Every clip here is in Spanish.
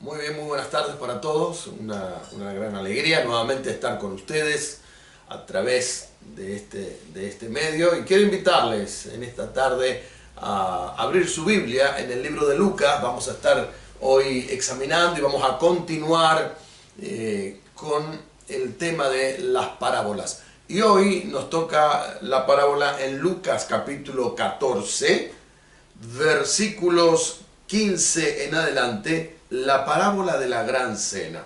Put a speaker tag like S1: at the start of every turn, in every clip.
S1: Muy bien, muy buenas tardes para todos. Una gran alegría nuevamente estar con ustedes a través de este medio. Y quiero invitarles en esta tarde a abrir su Biblia en el libro de Lucas. Vamos a estar hoy examinando y vamos a continuar con el tema de las parábolas. Y hoy nos toca la parábola en Lucas capítulo 14, versículos 15 en adelante, la parábola de la gran cena.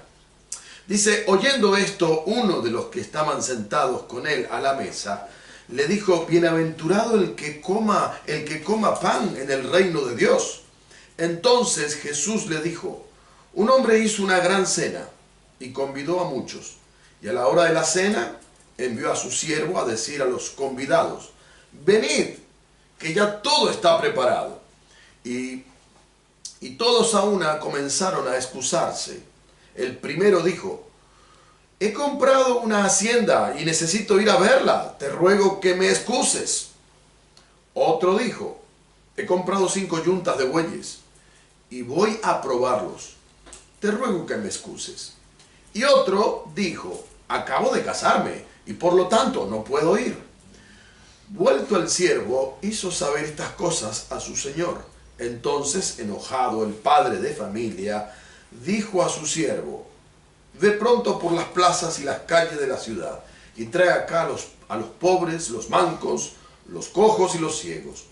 S1: Dice: oyendo esto, uno de los que estaban sentados con él a la mesa, le dijo: bienaventurado el que coma pan en el reino de Dios. Entonces Jesús le dijo: un hombre hizo una gran cena y convidó a muchos. Y a la hora de la cena envió a su siervo a decir a los convidados: venid, que ya todo está preparado. Y todos a una comenzaron a excusarse. El primero dijo: he comprado una hacienda y necesito ir a verla, te ruego que me excuses. Otro dijo: he comprado 5 yuntas de bueyes y voy a probarlos, te ruego que me excuses. Y otro dijo: acabo de casarme y por lo tanto no puedo ir. Vuelto el siervo, hizo saber estas cosas a su señor. Entonces, enojado, el padre de familia dijo a su siervo: ve pronto por las plazas y las calles de la ciudad y trae acá a los pobres, los mancos, los cojos y los ciegos.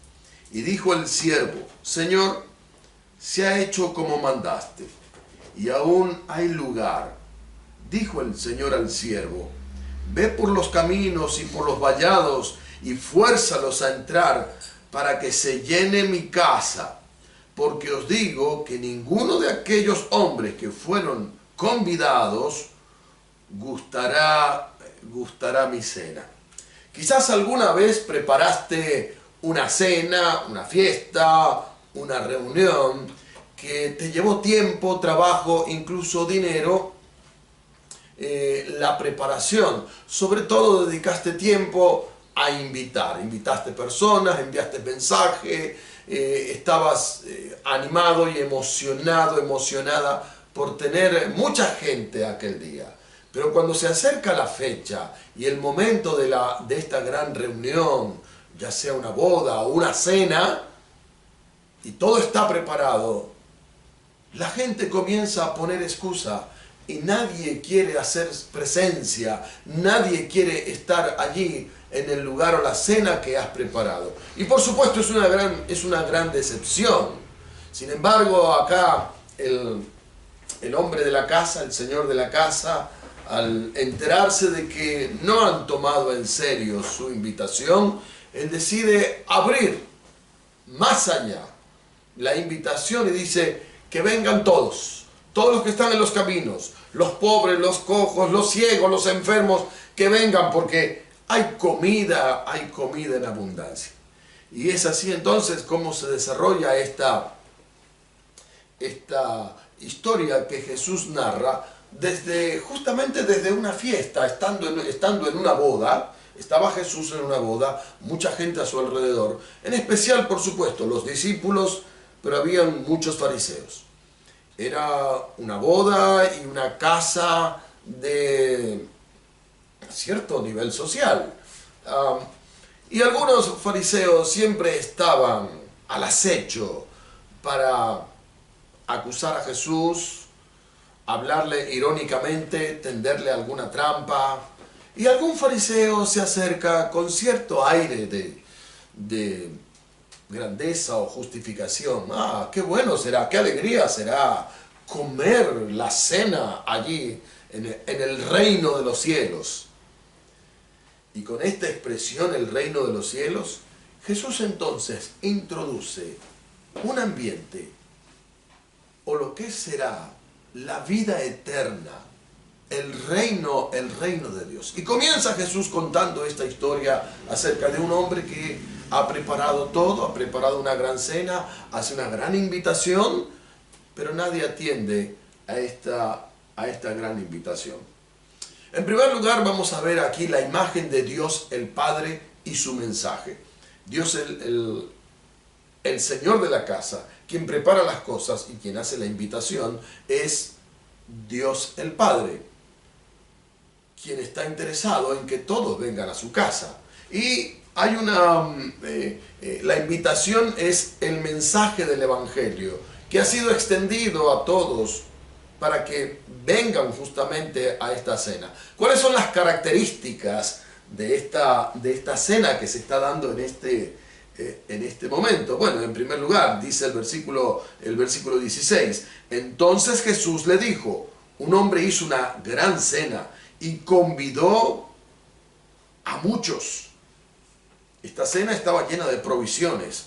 S1: Y dijo el siervo: Señor, se ha hecho como mandaste, y aún hay lugar. Dijo el Señor al siervo: ve por los caminos y por los vallados y fuérzalos a entrar, para que se llene mi casa, porque os digo que ninguno de aquellos hombres que fueron convidados gustará mi cena. Quizás alguna vez preparaste una cena, una fiesta, una reunión que te llevó tiempo, trabajo, incluso dinero, la preparación. Sobre todo dedicaste tiempo a invitaste personas, enviaste mensaje, estabas animado y emocionada por tener mucha gente aquel día. Pero cuando se acerca la fecha y el momento de esta gran reunión, ya sea una boda o una cena, y todo está preparado, la gente comienza a poner excusa y nadie quiere hacer presencia, nadie quiere estar allí en el lugar o la cena que has preparado. Y por supuesto es una gran decepción. Sin embargo, acá el hombre de la casa, el señor de la casa, al enterarse de que no han tomado en serio su invitación, él decide abrir más allá la invitación y dice: que vengan todos los que están en los caminos, los pobres, los cojos, los ciegos, los enfermos, que vengan, porque hay comida en abundancia. Y es así entonces como se desarrolla esta historia que Jesús narra justamente desde una fiesta, estando en una boda. Estaba Jesús en una boda, mucha gente a su alrededor, en especial, por supuesto, los discípulos, pero habían muchos fariseos. Era una boda y una casa de cierto nivel social. Y algunos fariseos siempre estaban al acecho para acusar a Jesús, hablarle irónicamente, tenderle alguna trampa. Y algún fariseo se acerca con cierto aire de grandeza o justificación. Qué bueno será, qué alegría será comer la cena allí en el reino de los cielos. Y con esta expresión, el reino de los cielos, Jesús entonces introduce un ambiente o lo que será la vida eterna, el reino de Dios. Y comienza Jesús contando esta historia acerca de un hombre que ha preparado todo, ha preparado una gran cena, hace una gran invitación, pero nadie atiende a esta gran invitación. En primer lugar, vamos a ver aquí la imagen de Dios el Padre y su mensaje. Dios el Señor de la casa, quien prepara las cosas y quien hace la invitación es Dios el Padre, quien está interesado en que todos vengan a su casa. Y hay la invitación es el mensaje del Evangelio, que ha sido extendido a todos para que vengan justamente a esta cena. ¿Cuáles son las características de esta cena que se está dando en este momento? Bueno, en primer lugar, dice el versículo 16, entonces Jesús le dijo, un hombre hizo una gran cena y convidó a muchos. Esta cena estaba llena de provisiones,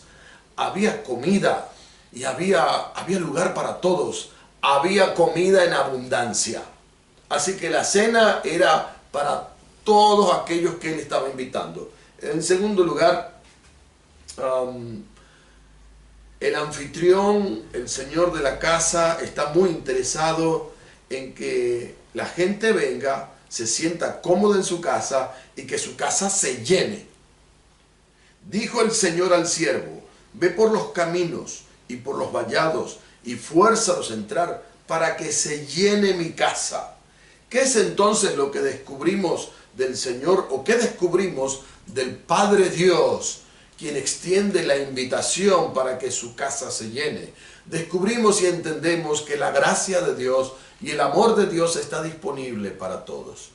S1: había comida y había lugar para todos, había comida en abundancia. Así que la cena era para todos aquellos que él estaba invitando. En segundo lugar, el anfitrión, el señor de la casa, está muy interesado en que la gente venga, se sienta cómoda en su casa y que su casa se llene. Dijo el Señor al siervo, ve por los caminos y por los vallados y fuérzalos a entrar para que se llene mi casa. ¿Qué es entonces lo que descubrimos del Señor o qué descubrimos del Padre Dios, quien extiende la invitación para que su casa se llene? Descubrimos y entendemos que la gracia de Dios y el amor de Dios está disponible para todos.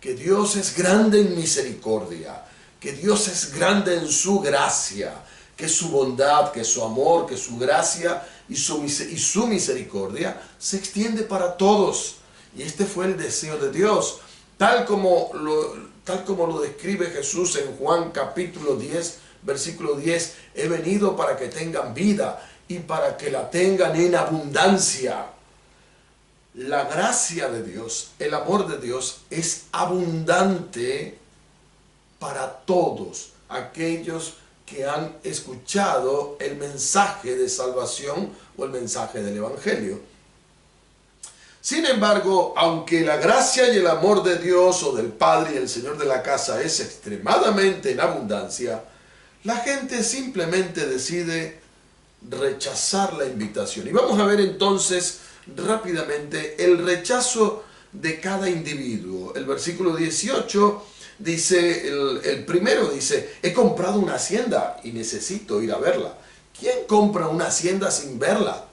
S1: Que Dios es grande en misericordia, que Dios es grande en su gracia, que su bondad, que su amor, que su gracia y su misericordia se extiende para todos. Y este fue el deseo de Dios, tal como lo describe Jesús en Juan capítulo 10, versículo 10, he venido para que tengan vida y para que la tengan en abundancia. La gracia de Dios, el amor de Dios es abundante para todos aquellos que han escuchado el mensaje de salvación o el mensaje del Evangelio. Sin embargo, aunque la gracia y el amor de Dios o del Padre y el Señor de la casa es extremadamente en abundancia, la gente simplemente decide rechazar la invitación. Y vamos a ver entonces rápidamente el rechazo de cada individuo. El versículo 18 dice, el primero dice, he comprado una hacienda y necesito ir a verla. ¿Quién compra una hacienda sin verla?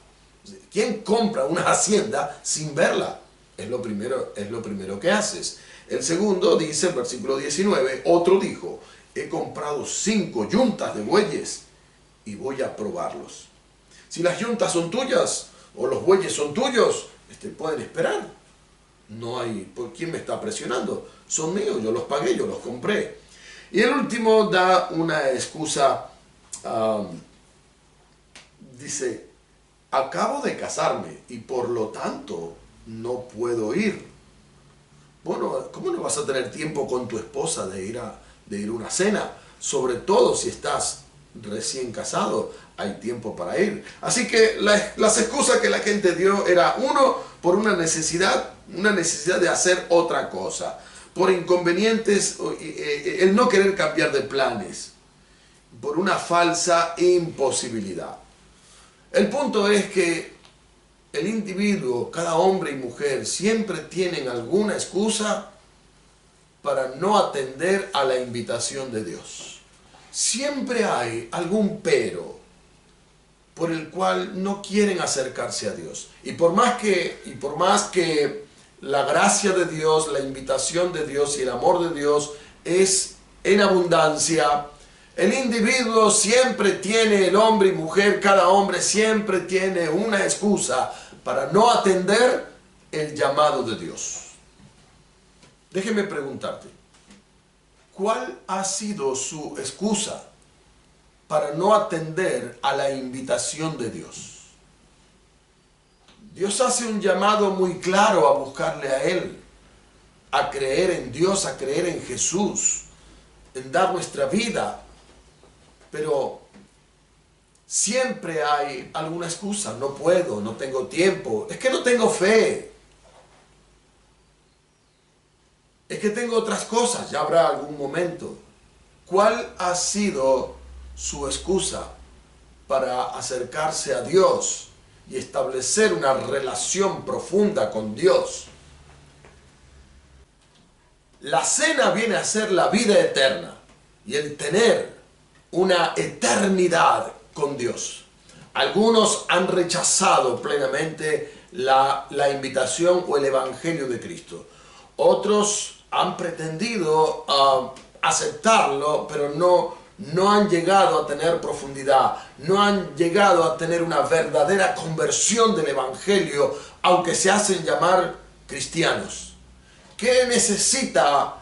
S1: ¿Quién compra una hacienda sin verla? Es lo primero que haces. El segundo dice, el versículo 19, otro dijo, he comprado 5 yuntas de bueyes y voy a probarlos. Si las yuntas son tuyas o los bueyes son tuyos, pueden esperar. No hay, ¿por quién me está presionando? Son míos, yo los pagué, yo los compré. Y el último da una excusa, dice, acabo de casarme y por lo tanto no puedo ir. Bueno, ¿cómo no vas a tener tiempo con tu esposa de ir a una cena? Sobre todo si estás recién casado, hay tiempo para ir. Así que las excusas que la gente dio era, uno, por una necesidad de hacer otra cosa, por inconvenientes, el no querer cambiar de planes, por una falsa imposibilidad. El punto es que el individuo, cada hombre y mujer, siempre tienen alguna excusa para no atender a la invitación de Dios. Siempre hay algún pero por el cual no quieren acercarse a Dios. Y por más que la gracia de Dios, la invitación de Dios y el amor de Dios es en abundancia, el individuo siempre tiene, el hombre y mujer, cada hombre siempre tiene una excusa para no atender el llamado de Dios. Déjeme preguntarte, ¿cuál ha sido su excusa para no atender a la invitación de Dios? Dios hace un llamado muy claro a buscarle a Él, a creer en Dios, a creer en Jesús, en dar nuestra vida. Pero siempre hay alguna excusa. No puedo, no tengo tiempo, es que no tengo fe, es que tengo otras cosas, ya habrá algún momento. ¿Cuál ha sido su excusa para acercarse a Dios y establecer una relación profunda con Dios. La cena viene a ser la vida eterna y el tener una eternidad con Dios. Algunos han rechazado plenamente la invitación o el evangelio de Cristo. Otros han pretendido aceptarlo, pero no han llegado a tener profundidad, no han llegado a tener una verdadera conversión del evangelio, aunque se hacen llamar cristianos. ¿Qué necesita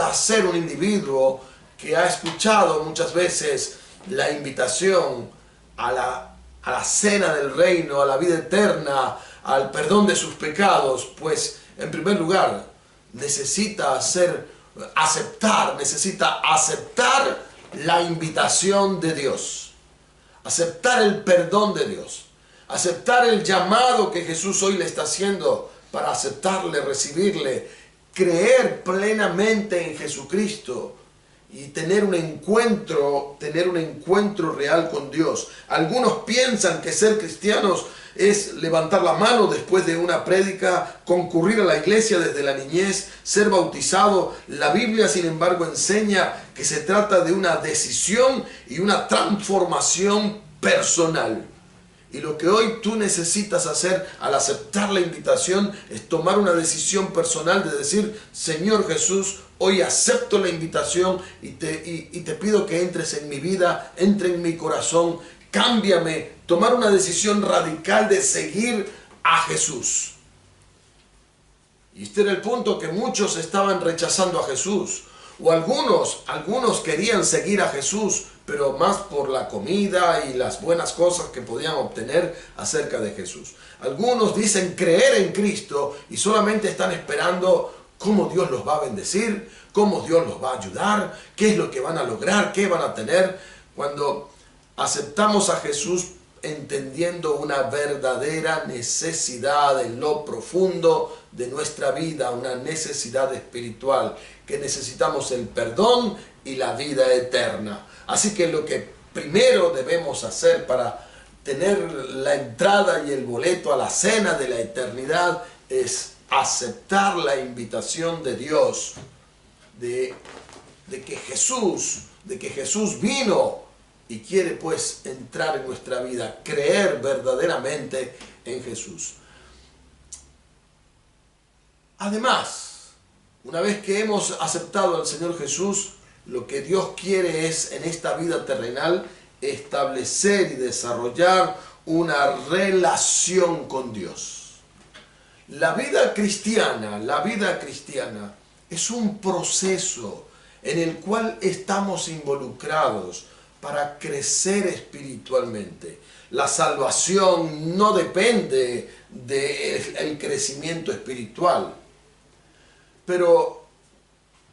S1: hacer un individuo que ha escuchado muchas veces la invitación a la cena del reino, a la vida eterna, al perdón de sus pecados? Pues, en primer lugar, necesita aceptar la invitación de Dios, aceptar el perdón de Dios, aceptar el llamado que Jesús hoy le está haciendo para aceptarle, recibirle, creer plenamente en Jesucristo y tener un encuentro real con Dios. Algunos piensan que ser cristianos es levantar la mano después de una prédica, concurrir a la iglesia desde la niñez, ser bautizado. La Biblia, sin embargo, enseña que se trata de una decisión y una transformación personal. Y lo que hoy tú necesitas hacer al aceptar la invitación es tomar una decisión personal de decir: Señor Jesús, hoy acepto la invitación y te pido que entres en mi vida, entre en mi corazón, cámbiame. Tomar una decisión radical de seguir a Jesús. Y este era el punto, que muchos estaban rechazando a Jesús. O algunos querían seguir a Jesús, pero más por la comida y las buenas cosas que podían obtener acerca de Jesús. Algunos dicen creer en Cristo y solamente están esperando cómo Dios los va a bendecir, cómo Dios los va a ayudar, qué es lo que van a lograr, qué van a tener. Cuando aceptamos a Jesús entendiendo una verdadera necesidad en lo profundo de nuestra vida, una necesidad espiritual, que necesitamos el perdón y la vida eterna. Así que lo que primero debemos hacer para tener la entrada y el boleto a la cena de la eternidad es aceptar la invitación de Dios, de que Jesús vino y quiere pues entrar en nuestra vida, creer verdaderamente en Jesús. Además, una vez que hemos aceptado al Señor Jesús, lo que Dios quiere es, en esta vida terrenal, establecer y desarrollar una relación con Dios. La vida cristiana es un proceso en el cual estamos involucrados para crecer espiritualmente. La salvación no depende del crecimiento espiritual, pero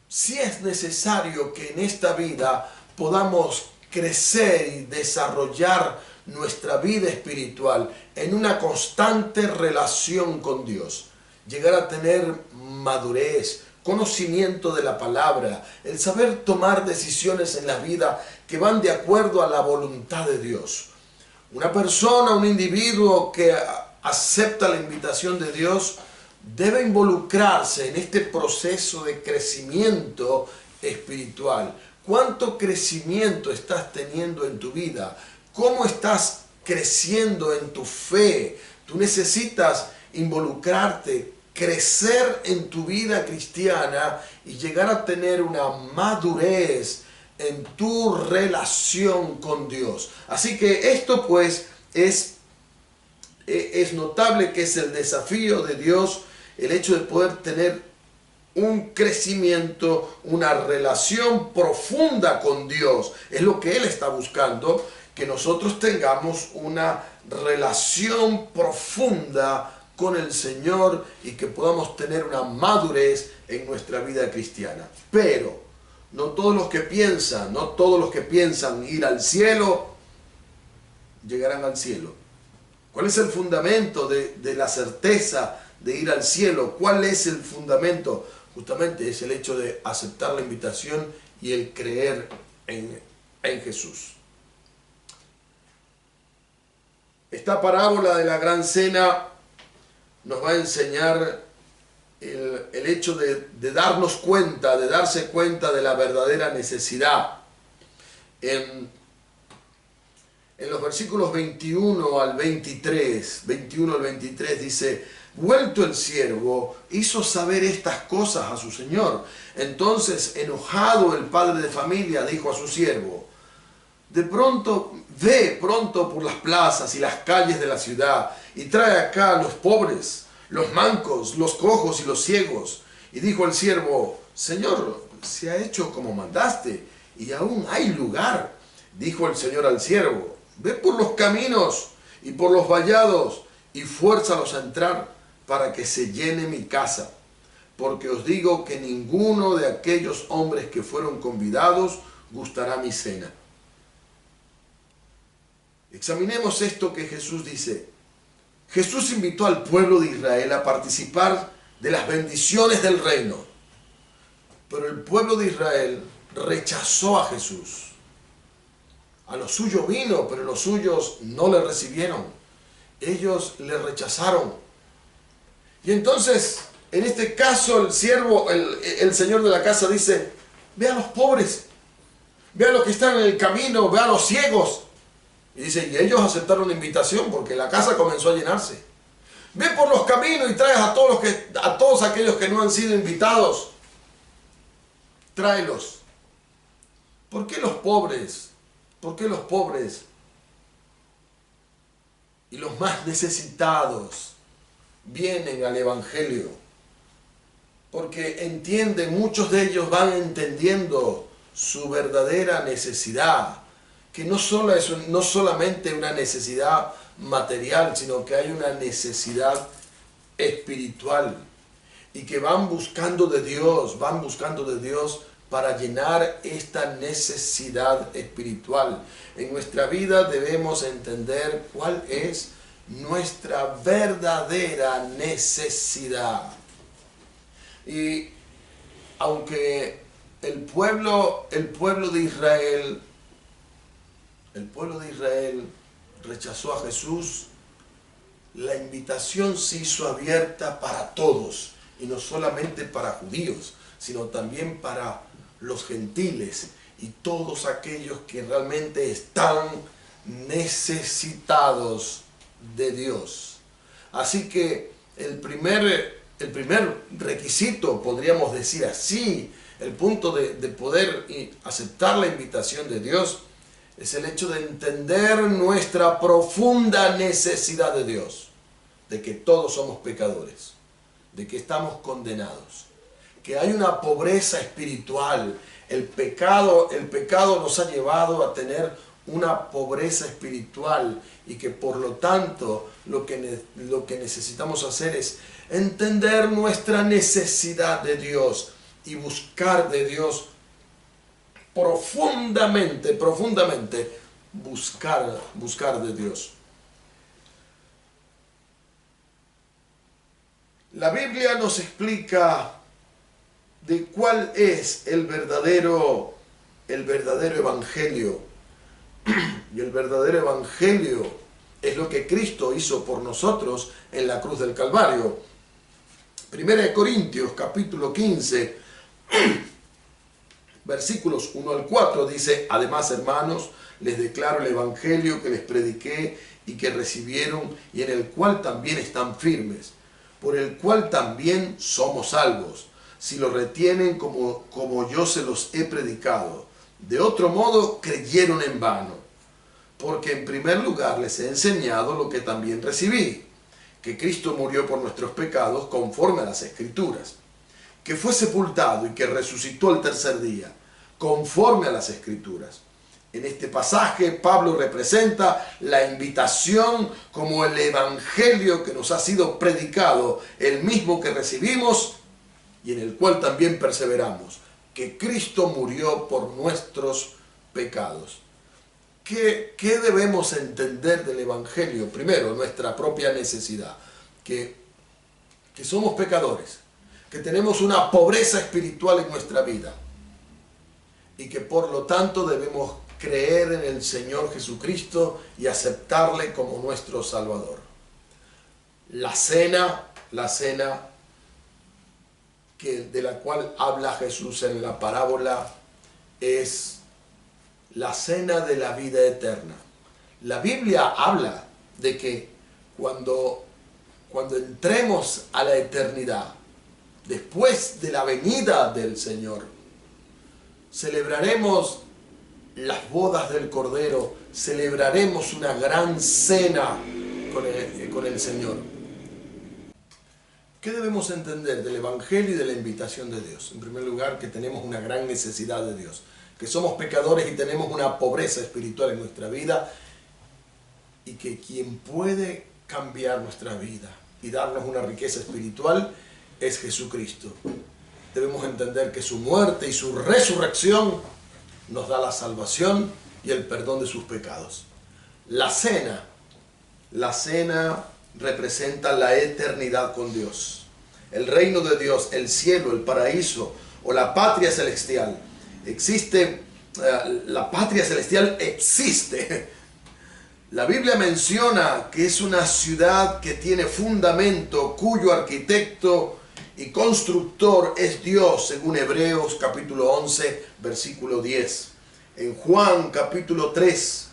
S1: sí es necesario que en esta vida podamos crecer y desarrollar nuestra vida espiritual en una constante relación con Dios. Llegar a tener madurez, conocimiento de la palabra, el saber tomar decisiones en la vida que van de acuerdo a la voluntad de Dios. Una persona, un individuo que acepta la invitación de Dios debe involucrarse en este proceso de crecimiento espiritual. ¿Cuánto crecimiento estás teniendo en tu vida? ¿Cómo estás creciendo en tu fe? Tú necesitas involucrarte, crecer en tu vida cristiana y llegar a tener una madurez en tu relación con Dios. Así que esto pues es notable que es el desafío de Dios, el hecho de poder tener un crecimiento, una relación profunda con Dios. Es lo que Él está buscando, que nosotros tengamos una relación profunda con el Señor y que podamos tener una madurez en nuestra vida cristiana. Pero no todos los que piensan ir al cielo, llegarán al cielo. ¿Cuál es el fundamento de la certeza de ir al cielo? ¿Cuál es el fundamento? Justamente es el hecho de aceptar la invitación y el creer en Jesús. Esta parábola de la gran cena nos va a enseñar el hecho de darnos cuenta, de darse cuenta de la verdadera necesidad. En los versículos 21 al 23 dice: vuelto el siervo, hizo saber estas cosas a su señor. Entonces, enojado el padre de familia, dijo a su siervo: ve pronto por las plazas y las calles de la ciudad y trae acá a los pobres, los mancos, los cojos y los ciegos. Y dijo el siervo: Señor, se ha hecho como mandaste y aún hay lugar. Dijo el Señor al siervo: ve por los caminos y por los vallados y fuérzalos a entrar para que se llene mi casa. Porque os digo que ninguno de aquellos hombres que fueron convidados gustará mi cena. Examinemos esto que Jesús dice. Jesús invitó al pueblo de Israel a participar de las bendiciones del reino. Pero el pueblo de Israel rechazó a Jesús. A los suyos vino, pero los suyos no le recibieron. Ellos le rechazaron. Y entonces, en este caso, el siervo, el señor de la casa dice: ve a los pobres, ve a los que están en el camino, ve a los ciegos. Y dice, y ellos aceptaron la invitación porque la casa comenzó a llenarse. Ve por los caminos y traes a todos aquellos que no han sido invitados. Tráelos. ¿Por qué los pobres? ¿Por qué los pobres y los más necesitados vienen al Evangelio? Porque entienden, muchos de ellos van entendiendo su verdadera necesidad, que no solamente una necesidad material, sino que hay una necesidad espiritual, y que van buscando de Dios para llenar esta necesidad espiritual. En nuestra vida debemos entender cuál es nuestra verdadera necesidad. Y aunque el pueblo de Israel rechazó a Jesús, la invitación se hizo abierta para todos, y no solamente para judíos, sino también para los gentiles y todos aquellos que realmente están necesitados de Dios. Así que el primer requisito, podríamos decir así, el punto de poder aceptar la invitación de Dios, es el hecho de entender nuestra profunda necesidad de Dios, de que todos somos pecadores, de que estamos condenados, que hay una pobreza espiritual. El pecado nos ha llevado a tener una pobreza espiritual, y que por lo tanto lo que necesitamos hacer es entender nuestra necesidad de Dios y buscar de Dios profundamente, buscar de Dios. La Biblia nos explica de cuál es el verdadero evangelio. Y el verdadero evangelio es lo que Cristo hizo por nosotros en la cruz del Calvario. 1 Corintios capítulo 15, versículos 1 al 4 dice: además, hermanos, les declaro el evangelio que les prediqué y que recibieron, y en el cual también están firmes, por el cual también somos salvos, si lo retienen como yo se los he predicado. De otro modo, creyeron en vano. Porque en primer lugar les he enseñado lo que también recibí, que Cristo murió por nuestros pecados conforme a las Escrituras, que fue sepultado y que resucitó al tercer día, conforme a las Escrituras. En este pasaje, Pablo representa la invitación como el evangelio que nos ha sido predicado, el mismo que recibimos y en el cual también perseveramos, que Cristo murió por nuestros pecados. ¿Qué debemos entender del evangelio? Primero, nuestra propia necesidad, que somos pecadores, que tenemos una pobreza espiritual en nuestra vida, y que por lo tanto debemos creer en el Señor Jesucristo y aceptarle como nuestro Salvador. La cena de la cual habla Jesús en la parábola es la cena de la vida eterna. La Biblia habla de que cuando entremos a la eternidad, después de la venida del Señor, celebraremos las bodas del Cordero, celebraremos una gran cena con el Señor. ¿Qué debemos entender del Evangelio y de la invitación de Dios? En primer lugar, que tenemos una gran necesidad de Dios, que somos pecadores y tenemos una pobreza espiritual en nuestra vida, y que quien puede cambiar nuestra vida y darnos una riqueza espiritual es Jesucristo. Debemos entender que su muerte y su resurrección nos da la salvación y el perdón de sus pecados. La cena representa la eternidad con Dios. El reino de Dios, el cielo, el paraíso o la patria celestial. La patria celestial existe. La Biblia menciona que es una ciudad que tiene fundamento, cuyo arquitecto y constructor es Dios, según Hebreos capítulo 11, versículo 10. En Juan capítulo 3,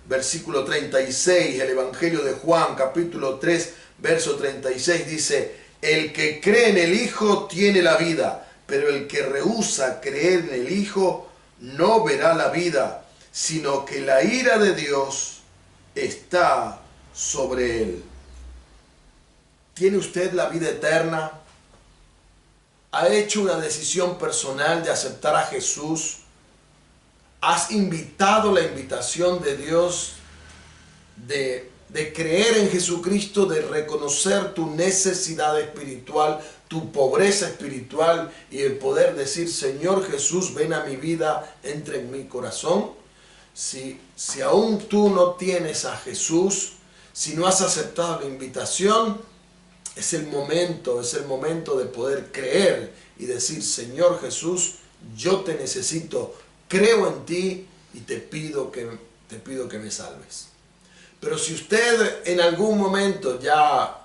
S1: versículo 36, el Evangelio de Juan capítulo 3, verso 36 dice: el que cree en el Hijo tiene la vida, pero el que rehúsa creer en el Hijo no verá la vida, sino que la ira de Dios está sobre él. ¿Tiene usted la vida eterna? ¿Ha hecho una decisión personal de aceptar a Jesús? ¿Has invitado la invitación de Dios de creer en Jesucristo, de reconocer tu necesidad espiritual, tu pobreza espiritual y el poder decir: Señor Jesús, ven a mi vida, entra en mi corazón? Si aún tú no tienes a Jesús, si no has aceptado la invitación, es el momento de poder creer y decir: Señor Jesús, yo te necesito, creo en ti y te pido que me salves. Pero si usted en algún momento ya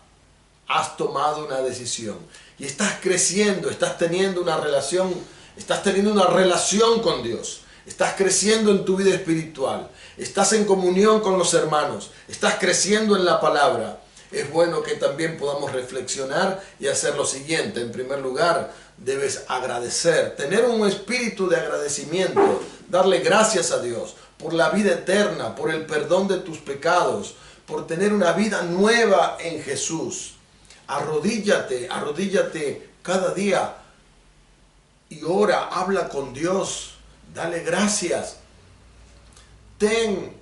S1: has tomado una decisión y estás creciendo, estás teniendo una relación con Dios, estás creciendo en tu vida espiritual, estás en comunión con los hermanos, estás creciendo en la palabra, es bueno que también podamos reflexionar y hacer lo siguiente. En primer lugar, debes agradecer, tener un espíritu de agradecimiento, darle gracias a Dios por la vida eterna, por el perdón de tus pecados, por tener una vida nueva en Jesús. Arrodíllate cada día y ora, habla con Dios. Dale gracias.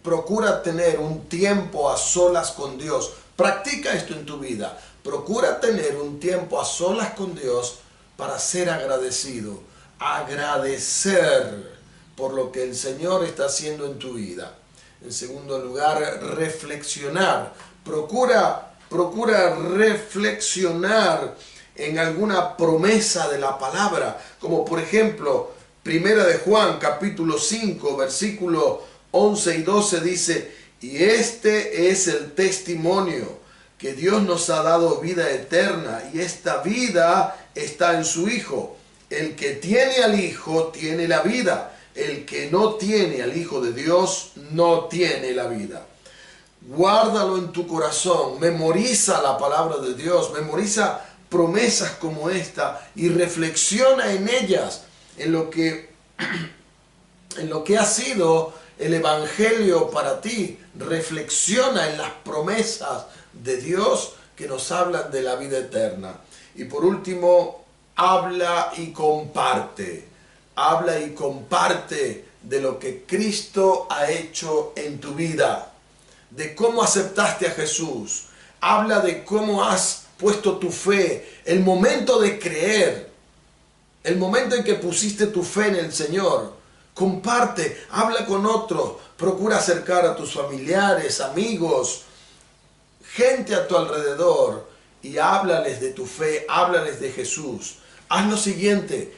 S1: Procura tener un tiempo a solas con Dios. Practica esto en tu vida. Procura tener un tiempo a solas con Dios para ser agradecido. Agradecer por lo que el Señor está haciendo en tu vida. En segundo lugar, reflexionar. Procura reflexionar en alguna promesa de la palabra, como por ejemplo, Primera de Juan, capítulo 5, versículo 11 y 12 dice: y este es el testimonio, que Dios nos ha dado vida eterna, y esta vida está en su Hijo. El que tiene al Hijo tiene la vida. El que no tiene al Hijo de Dios no tiene la vida. Guárdalo en tu corazón, memoriza la palabra de Dios, memoriza promesas como esta y reflexiona en ellas, en lo que ha sido el Evangelio para ti. Reflexiona en las promesas de Dios que nos hablan de la vida eterna. Y por último, habla y comparte. Habla y comparte de lo que Cristo ha hecho en tu vida, de cómo aceptaste a Jesús. Habla de cómo has puesto tu fe, el momento de creer, el momento en que pusiste tu fe en el Señor. Comparte, habla con otros, procura acercar a tus familiares, amigos, gente a tu alrededor y háblales de tu fe, háblales de Jesús. Haz lo siguiente: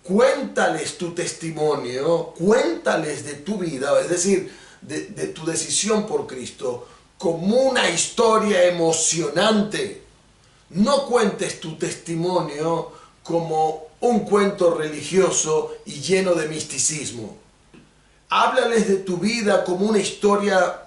S1: cuéntales tu testimonio, cuéntales de tu vida, es decir, de tu decisión por Cristo, como una historia emocionante. No cuentes tu testimonio como un cuento religioso y lleno de misticismo. Háblales de tu vida como una historia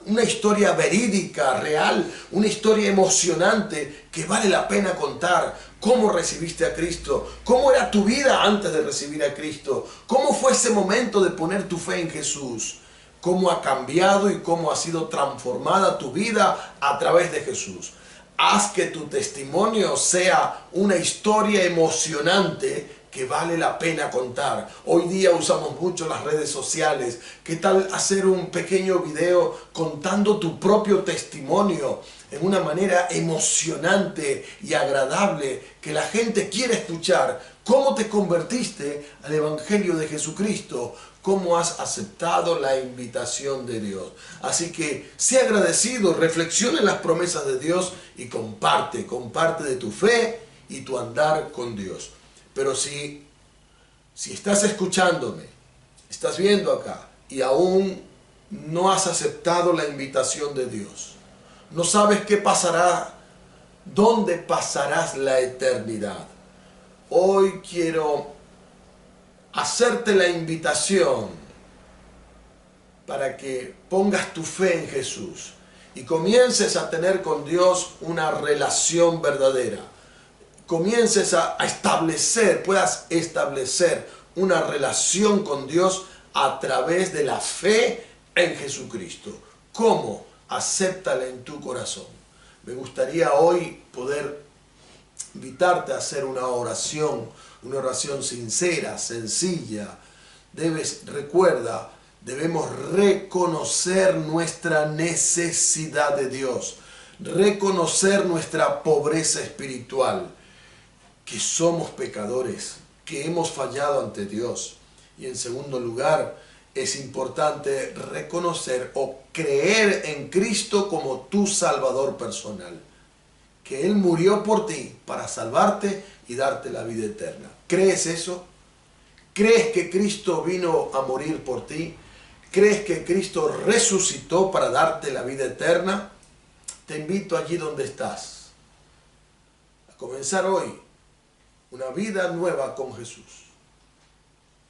S1: verídica, real, una historia emocionante que vale la pena contar. Cómo recibiste a Cristo, cómo era tu vida antes de recibir a Cristo, cómo fue ese momento de poner tu fe en Jesús, cómo ha cambiado y cómo ha sido transformada tu vida a través de Jesús. Haz que tu testimonio sea una historia emocionante que vale la pena contar. Hoy día usamos mucho las redes sociales. ¿Qué tal hacer un pequeño video contando tu propio testimonio en una manera emocionante y agradable que la gente quiere escuchar? ¿Cómo te convertiste al Evangelio de Jesucristo? ¿Cómo has aceptado la invitación de Dios? Así que sé agradecido, reflexiona en las promesas de Dios y comparte de tu fe y tu andar con Dios. Pero si estás escuchándome, estás viendo acá y aún no has aceptado la invitación de Dios, no sabes qué pasará, dónde pasarás la eternidad. Hoy quiero hacerte la invitación para que pongas tu fe en Jesús y comiences a tener con Dios una relación verdadera. Comiences a puedas establecer una relación con Dios a través de la fe en Jesucristo. ¿Cómo? Acéptala en tu corazón. Me gustaría hoy poder invitarte a hacer una oración sincera, sencilla. Recuerda, debemos reconocer nuestra necesidad de Dios, reconocer nuestra pobreza espiritual, que somos pecadores, que hemos fallado ante Dios. Y en segundo lugar, es importante reconocer o creer en Cristo como tu Salvador personal, que Él murió por ti para salvarte y darte la vida eterna. ¿Crees eso? ¿Crees que Cristo vino a morir por ti? ¿Crees que Cristo resucitó para darte la vida eterna? Te invito allí donde estás a comenzar hoy una vida nueva con Jesús.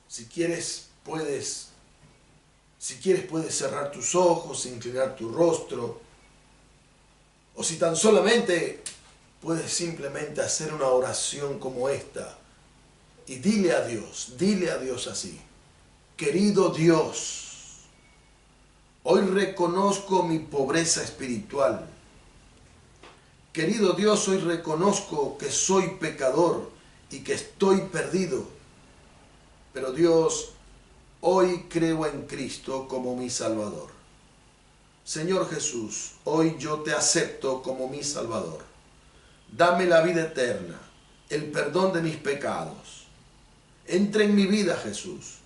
S1: Si quieres puedes cerrar tus ojos, inclinar tu rostro, o si tan solamente puedes simplemente hacer una oración como esta y dile a Dios así: querido Dios, hoy reconozco mi pobreza espiritual. Querido Dios, hoy reconozco que soy pecador y que estoy perdido. Pero Dios, hoy creo en Cristo como mi Salvador. Señor Jesús, hoy yo te acepto como mi Salvador. Dame la vida eterna, el perdón de mis pecados. Entra en mi vida, Jesús,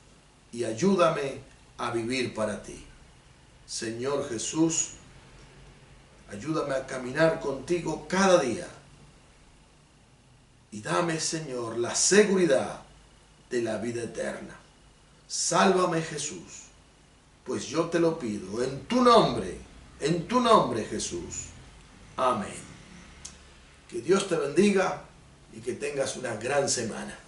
S1: y ayúdame a vivir para ti. Señor Jesús, ayúdame a caminar contigo cada día. Y dame, Señor, la seguridad de la vida eterna. Sálvame, Jesús, pues yo te lo pido en tu nombre, Jesús. Amén. Que Dios te bendiga y que tengas una gran semana.